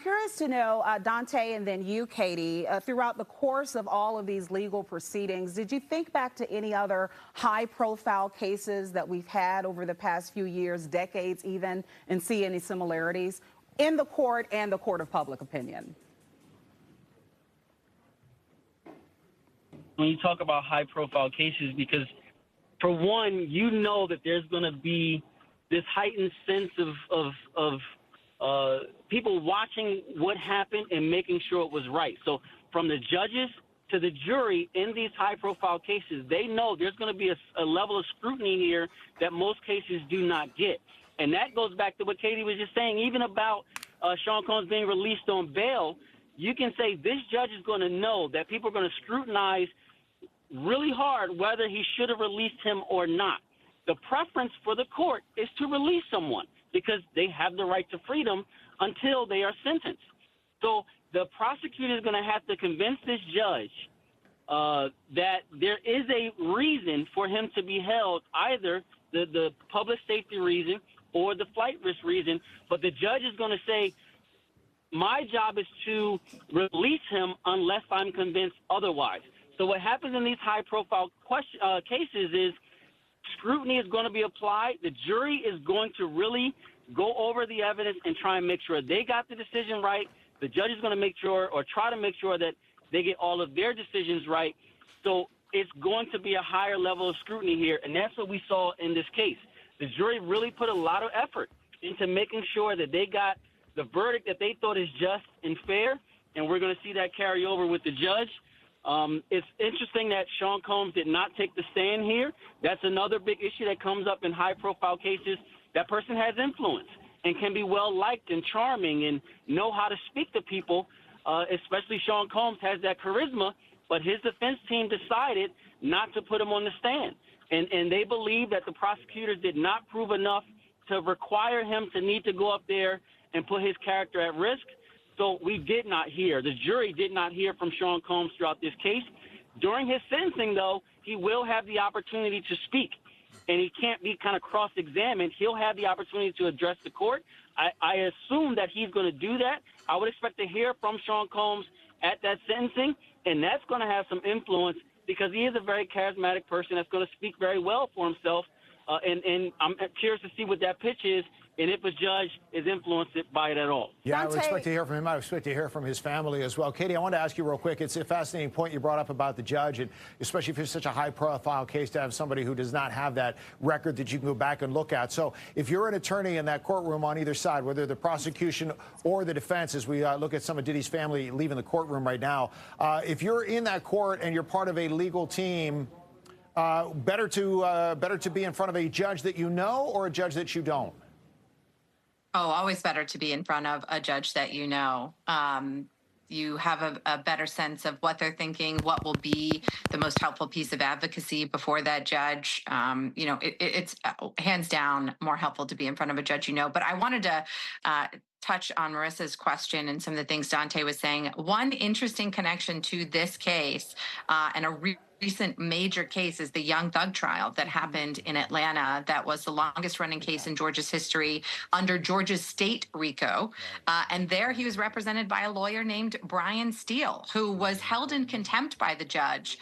curious to know, Dante, and then you, Katie, throughout the course of all of these legal proceedings, did you think back to any other high-profile cases that we've had over the past few years, decades even, and see any similarities in the court and the court of public opinion? When you talk about high-profile cases, because for one, you know that there's going to be this heightened sense of people watching what happened and making sure it was right. So from the judges to the jury in these high-profile cases, they know there's going to be a level of scrutiny here that most cases do not get. And that goes back to what Katie was just saying, even about Sean Combs being released on bail. You can say this judge is going to know that people are going to scrutinize really hard whether he should have released him or not. The preference for the court is to release someone because they have the right to freedom until they are sentenced. So the prosecutor is going to have to convince this judge that there is a reason for him to be held, either the public safety reason or the flight risk reason, but the judge is going to say, my job is to release him unless I'm convinced otherwise. So what happens in these high-profile cases is scrutiny is going to be applied. The jury is going to really go over the evidence and try and make sure they got the decision right. The judge is going to make sure or try to make sure that they get all of their decisions right. So it's going to be a higher level of scrutiny here, and that's what we saw in this case. The jury really put a lot of effort into making sure that they got the verdict that they thought is just and fair, and we're going to see that carry over with the judge. It's interesting that Sean Combs did not take the stand here. That's another big issue that comes up in high-profile cases. That person has influence and can be well-liked and charming and know how to speak to people, especially Sean Combs has that charisma, but his defense team decided not to put him on the stand. And they believe that the prosecutors did not prove enough to require him to need to go up there and put his character at risk. So we did not hear, the jury did not hear from Sean Combs throughout this case. During his sentencing, though, he will have the opportunity to speak, and he can't be kind of cross-examined. He'll have the opportunity to address the court. I assume that he's going to do that. I would expect to hear from Sean Combs at that sentencing, and that's going to have some influence because he is a very charismatic person that's going to speak very well for himself. And I'm curious to see what that pitch is and if a judge is influenced by it at all. Yeah, I would expect to hear from him. I would expect to hear from his family as well. Katie, I want to ask you real quick. It's a fascinating point you brought up about the judge, and especially if it's such a high-profile case to have somebody who does not have that record that you can go back and look at. So if you're an attorney in that courtroom on either side, whether the prosecution or the defense, as we look at some of Diddy's family leaving the courtroom right now, if you're in that court and you're part of a legal team, better to be in front of a judge that you know or a judge that you don't? Oh, always better to be in front of a judge that you know. You have a better sense of what they're thinking, what will be the most helpful piece of advocacy before that judge. You know, it's hands down more helpful to be in front of a judge you know. But I wanted to touch on Marissa's question and some of the things Dante was saying. One interesting connection to this case and a recent major case is the Young Thug trial that happened in Atlanta. That was the longest running case in Georgia's history under Georgia's state RICO. And there he was represented by a lawyer named Brian Steele, who was held in contempt by the judge.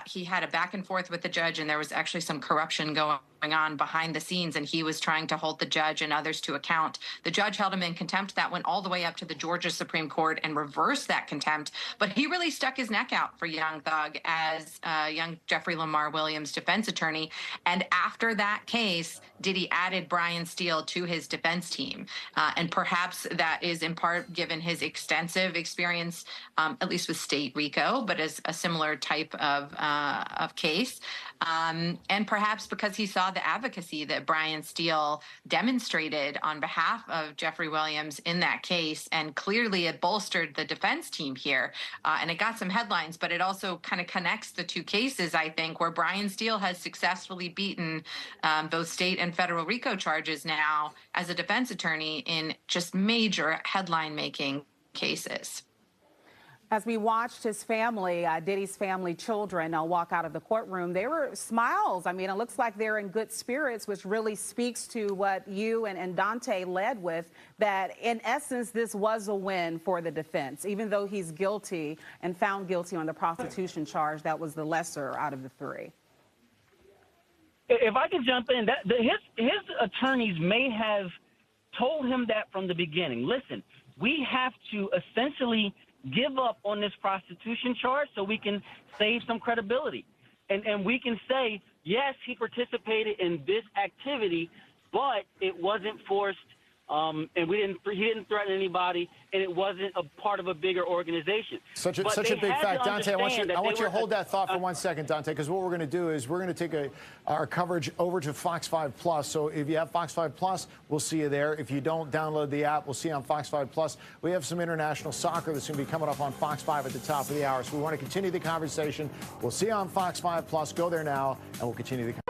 He had a back and forth with the judge, and there was actually some corruption going on behind the scenes, and he was trying to hold the judge and others to account. The judge held him in contempt. That went all the way up to the Georgia Supreme Court and reversed that contempt. But he really stuck his neck out for Young Thug as young Jeffrey Lamar Williams' defense attorney. And after that case, Diddy added Brian Steele to his defense team. And perhaps that is in part given his extensive experience, at least with state RICO, but as a similar type of case. And perhaps because he saw the advocacy that Brian Steele demonstrated on behalf of Jeffrey Williams in that case, and clearly it bolstered the defense team here. And it got some headlines, but it also kind of connects the two cases, I think, where Brian Steele has successfully beaten both state and federal RICO charges now as a defense attorney in just major headline-making cases. As we watched his family, Diddy's family children, walk out of the courtroom, they were smiles. I mean, it looks like they're in good spirits, which really speaks to what you and Dante led with, that in essence, this was a win for the defense. Even though he's guilty and found guilty on the prostitution charge, that was the lesser out of the three. If I could jump in, his attorneys may have told him that from the beginning. Listen, we have to essentially give up on this prostitution charge so we can save some credibility. And we can say, yes, he participated in this activity, but it wasn't forced, and he didn't threaten anybody, and it wasn't a part of a bigger organization. Such a big fact. Dante, I want you to hold that thought for 1 second, Dante, because what we're going to do is we're going to take our coverage over to Fox 5 Plus. So if you have Fox 5 Plus, we'll see you there. If you don't download the app, we'll see you on Fox 5 Plus. We have some international soccer that's going to be coming up on Fox 5 at the top of the hour. So we want to continue the conversation. We'll see you on Fox 5 Plus. Go there now, and we'll continue the conversation.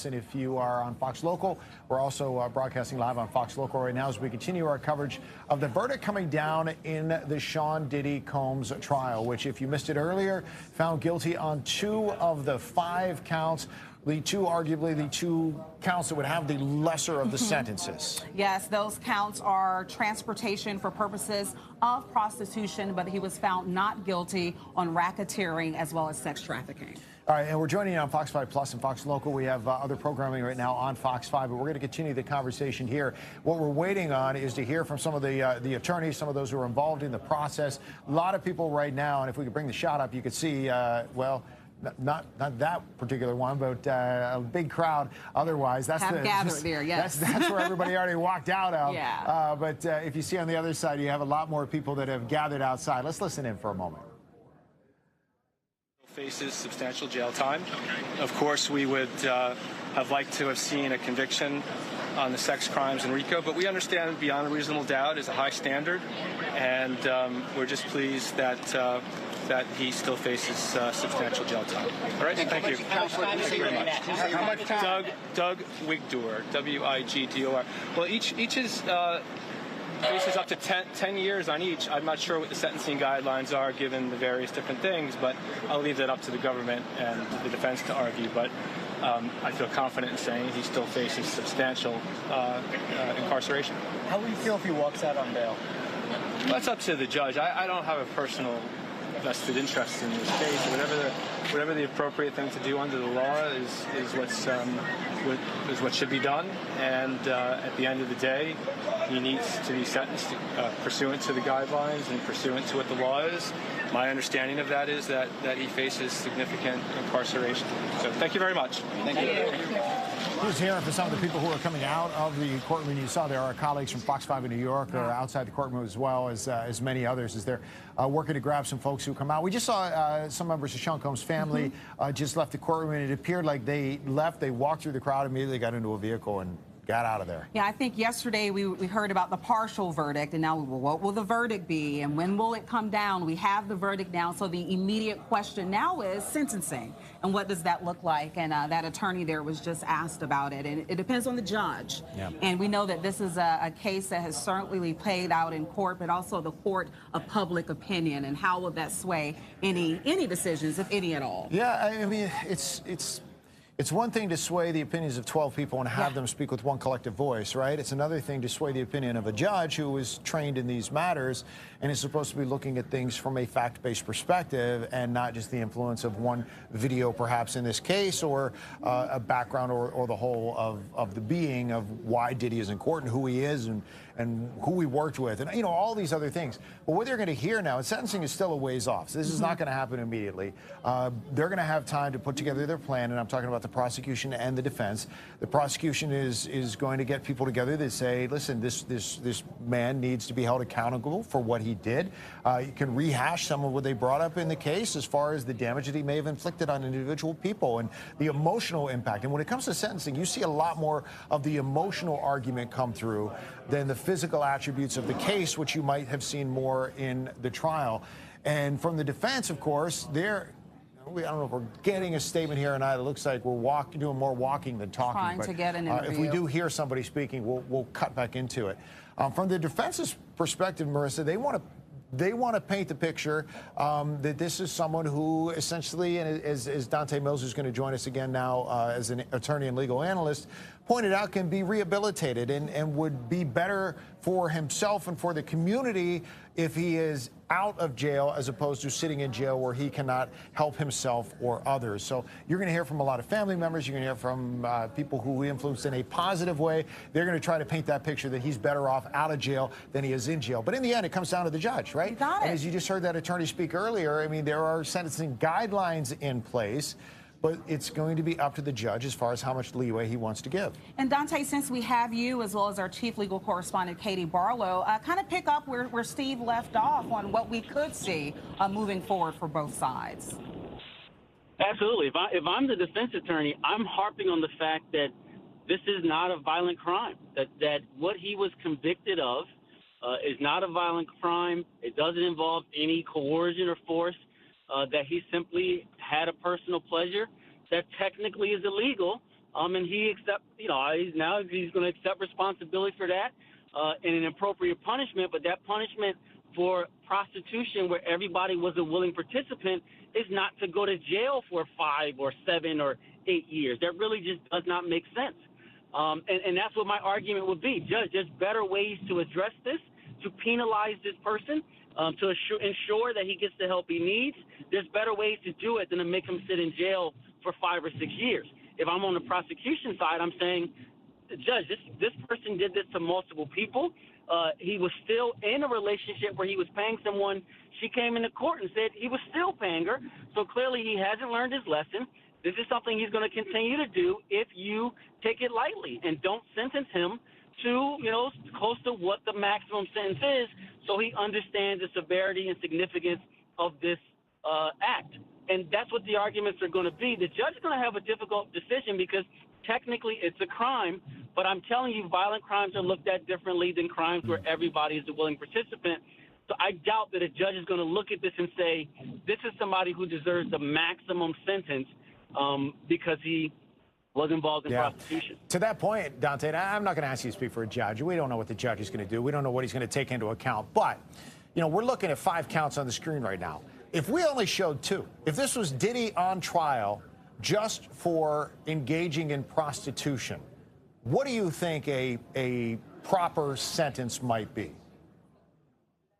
And if you are on Fox Local, we're also broadcasting live on Fox Local right now as we continue our coverage of the verdict coming down in the Sean Diddy Combs trial, which, if you missed it earlier, found guilty on 2 of the 5 counts. Arguably the 2 counts that would have the lesser of the sentences. Yes, those counts are transportation for purposes of prostitution, but he was found not guilty on racketeering as well as sex trafficking. All right, and we're joining you on Fox 5 Plus and Fox Local. We have other programming right now on Fox 5, but we're going to continue the conversation here. What we're waiting on is to hear from some of the attorneys, some of those who are involved in the process. A lot of people right now, and if we could bring the shot up, you could see, well, not that particular one, but a big crowd otherwise. That's gathered there, yes. That's where everybody already walked out of. Yeah. But if you see on the other side, you have a lot more people that have gathered outside. Let's listen in for a moment. Faces substantial jail time. Of course, we would have liked to have seen a conviction on the sex crimes in RICO, but we understand beyond a reasonable doubt is a high standard, and we're just pleased that that he still faces substantial jail time. All right, thank you. Thank you very much. How much time? Doug Wigdor, W-I-G-D-O-R. Well, each is faces up to 10 years on each. I'm not sure what the sentencing guidelines are given the various different things, but I'll leave that up to the government and the defense to argue. But I feel confident in saying he still faces substantial incarceration. How will you feel if he walks out on bail? Well, that's up to the judge. I don't have a personal vested interest in this case. Whatever the appropriate thing to do under the law is what should be done. And at the end of the day, he needs to be sentenced pursuant to the guidelines and pursuant to what the law is. My understanding of that is that he faces significant incarceration. So thank you very much. Thank you. Here's hearing from some of the people who are coming out of the courtroom. You saw there are colleagues from Fox 5 in New York are outside the courtroom, as well as many others, as they're working to grab some folks who come out. We just saw some members of Sean Combs' family just left the courtroom, and it appeared like they left. They walked through the crowd, immediately got into a vehicle and got out of there. Yeah, I think yesterday we heard about the partial verdict, and now what will the verdict be, and when will it come down? We have the verdict now, so the immediate question now is sentencing, and what does that look like? And that attorney there was just asked about it, and it depends on the judge. Yeah. And we know that this is a case that has certainly played out in court, but also the court of public opinion, and how will that sway any decisions, if any at all? Yeah, I mean, it's one thing to sway the opinions of 12 people and have them speak with one collective voice, right? It's another thing to sway the opinion of a judge who is trained in these matters and is supposed to be looking at things from a fact-based perspective and not just the influence of one video, perhaps in this case, or a background or the whole of the being of why Diddy is in court and who he is and who he worked with and, you know, all these other things. But what they're going to hear now, and sentencing is still a ways off. So this is not going to happen immediately. They're going to have time to put together their plan, and I'm talking about the prosecution and the defense. The prosecution is going to get people together that say, listen, this man needs to be held accountable for what he did. You can rehash some of what they brought up in the case as far as the damage that he may have inflicted on individual people and the emotional impact. And when it comes to sentencing, you see a lot more of the emotional argument come through than the physical attributes of the case, which you might have seen more in the trial. And from the defense, of course, I don't know if we're getting a statement here or not. It looks like we're doing more walking than talking. Trying to get an interview. If we do hear somebody speaking, we'll cut back into it. From the defense's perspective, Marissa, they want to paint the picture that this is someone who essentially, and as Dante Mills, who's going to join us again now as an attorney and legal analyst, pointed out, can be rehabilitated and would be better for himself and for the community if he is out of jail as opposed to sitting in jail where he cannot help himself or others. So you're going to hear from a lot of family members. You're going to hear from people who he influenced in a positive way. They're going to try to paint that picture that he's better off out of jail than he is in jail. But in the end, it comes down to the judge, right? You got it. And as you just heard that attorney speak earlier, I mean, there are sentencing guidelines in place, but it's going to be up to the judge as far as how much leeway he wants to give. And Dante, since we have you, as well as our chief legal correspondent, Katie Barlow, kind of pick up where Steve left off on what we could see moving forward for both sides. Absolutely. If I'm the defense attorney, I'm harping on the fact that this is not a violent crime, that what he was convicted of is not a violent crime. It doesn't involve any coercion or force. That he simply had a personal pleasure that technically is illegal, and he he's going to accept responsibility for that and an appropriate punishment. But that punishment for prostitution, where everybody was a willing participant, is not to go to jail for 5 or 7 or 8 years. That really just does not make sense. And that's what my argument would be. Judge, there's better ways to address this, to penalize this person, to ensure that he gets the help he needs. There's better ways to do it than to make him sit in jail for 5 or 6 years. If I'm on the prosecution side, I'm saying, Judge, this person did this to multiple people. He was still in a relationship where he was paying someone. She came into court and said he was still paying her. So clearly he hasn't learned his lesson. This is something he's going to continue to do if you take it lightly and don't sentence him to, close to what the maximum sentence is, so he understands the severity and significance of this act. And that's what the arguments are going to be. The judge is going to have a difficult decision because technically it's a crime, but I'm telling you, violent crimes are looked at differently than crimes where everybody is a willing participant. So I doubt that a judge is going to look at this and say, this is somebody who deserves the maximum sentence because he was involved in prostitution. To that point, Dante, and I'm not going to ask you to speak for a judge. We don't know what the judge is going to do. We don't know what he's going to take into account. But, we're looking at 5 counts on the screen right now. If we only showed 2, if this was Diddy on trial just for engaging in prostitution, what do you think a proper sentence might be?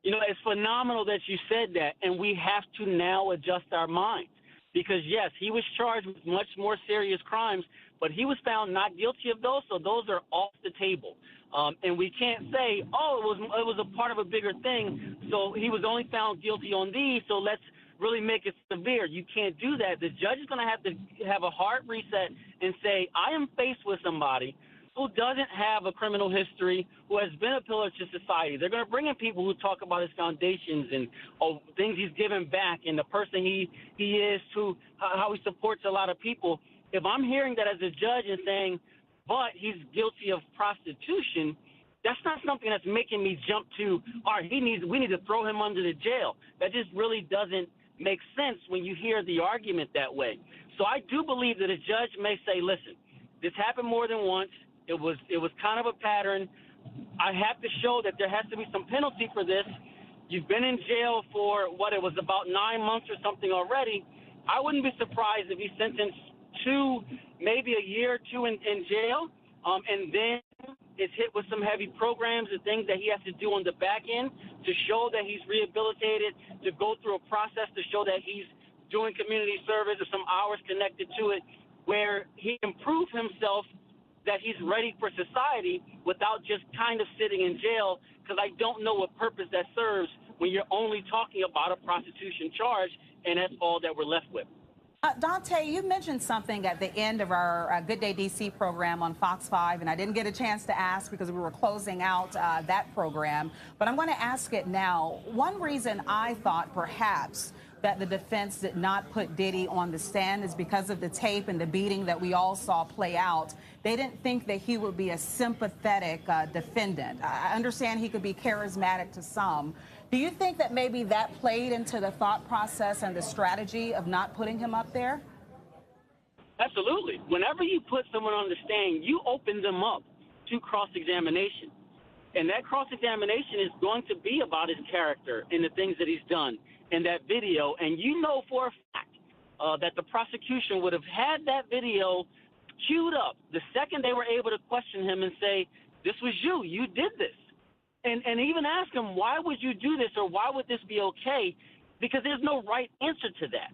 You know, it's phenomenal that you said that, and we have to now adjust our minds. Because, yes, he was charged with much more serious crimes, but he was found not guilty of those, so those are off the table. And we can't say, oh, it was a part of a bigger thing, so he was only found guilty on these, so let's really make it severe. You can't do that. The judge is going to have a hard reset and say, I am faced with somebody who doesn't have a criminal history, who has been a pillar to society. They're going to bring in people who talk about his foundations and things he's given back and the person he is, to how he supports a lot of people. If I'm hearing that as a judge and saying, but he's guilty of prostitution, that's not something that's making me jump to, all right, we need to throw him under the jail. That just really doesn't make sense when you hear the argument that way. So I do believe that a judge may say, listen, this happened more than once. It was kind of a pattern. I have to show that there has to be some penalty for this. You've been in jail for it was about 9 months or something already. I wouldn't be surprised if he sentenced to maybe a year or two in jail, and then is hit with some heavy programs and things that he has to do on the back end to show that he's rehabilitated, to go through a process to show that he's doing community service or some hours connected to it, where he can prove himself that he's ready for society without just kind of sitting in jail, because I don't know what purpose that serves when you're only talking about a prostitution charge, and that's all that we're left with. Dante, you mentioned something at the end of our Good Day DC program on Fox 5, and I didn't get a chance to ask because we were closing out that program, but I'm going to ask it now. One reason I thought perhaps that the defense did not put Diddy on the stand is because of the tape and the beating that we all saw play out. They didn't think that he would be a sympathetic defendant. I understand he could be charismatic to some. Do you think that maybe that played into the thought process and the strategy of not putting him up there? Absolutely. Whenever you put someone on the stand, you open them up to cross-examination. And that cross-examination is going to be about his character and the things that he's done in that video. And you know for a fact that the prosecution would have had that video queued up the second they were able to question him and say, this was you did this. And even ask him, why would you do this, or why would this be okay? Because there's no right answer to that.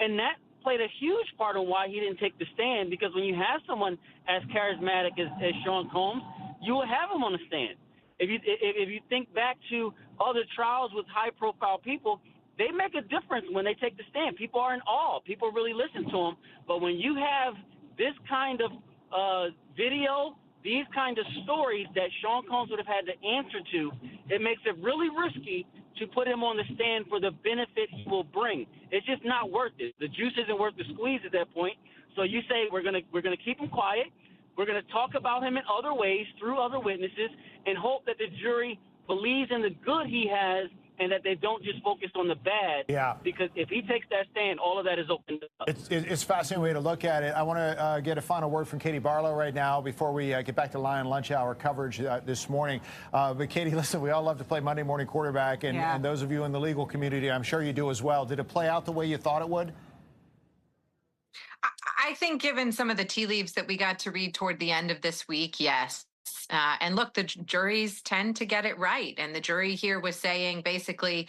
And that played a huge part on why he didn't take the stand, because when you have someone as charismatic as Sean Combs, you will have him on the stand. If you think back to other trials with high-profile people, they make a difference when they take the stand. People are in awe. People really listen to them. But when you have this kind of video, these kind of stories that Sean Combs would have had to answer to, it makes it really risky to put him on the stand for the benefit he will bring. It's just not worth it. The juice isn't worth the squeeze at that point. So you say we're gonna keep him quiet. We're gonna talk about him in other ways through other witnesses, and hope that the jury believes in the good he has, and that they don't just focus on the bad. Yeah. Because if he takes that stand, all of that is opened up. It's a fascinating way to look at it. I want to get a final word from Katie Barlow right now before we get back to Lion Lunch Hour coverage this morning. But Katie, listen, we all love to play Monday morning quarterback, and those of you in the legal community, I'm sure you do as well. Did it play out the way you thought it would? I think given some of the tea leaves that we got to read toward the end of this week, yes. And look, the juries tend to get it right. And the jury here was saying, basically,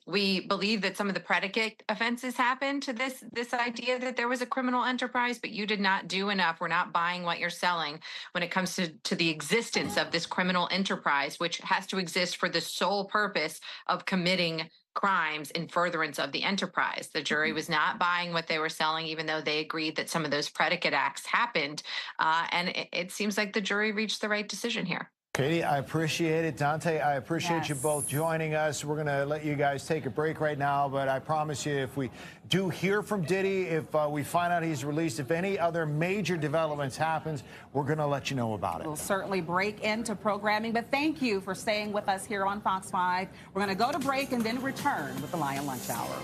we believe that some of the predicate offenses happened to this idea that there was a criminal enterprise, but you did not do enough. We're not buying what you're selling when it comes to the existence of this criminal enterprise, which has to exist for the sole purpose of committing crimes in furtherance of the enterprise. The jury was not buying what they were selling, even though they agreed that some of those predicate acts happened. And it seems like the jury reached the right decision here. Katie, I appreciate it. Dante, I appreciate you both joining us. We're going to let you guys take a break right now, but I promise you, if we do hear from Diddy, if we find out he's released, if any other major developments happens, we're going to let you know about it. We'll certainly break into programming, but thank you for staying with us here on Fox 5. We're going to go to break and then return with the Lion Lunch Hour.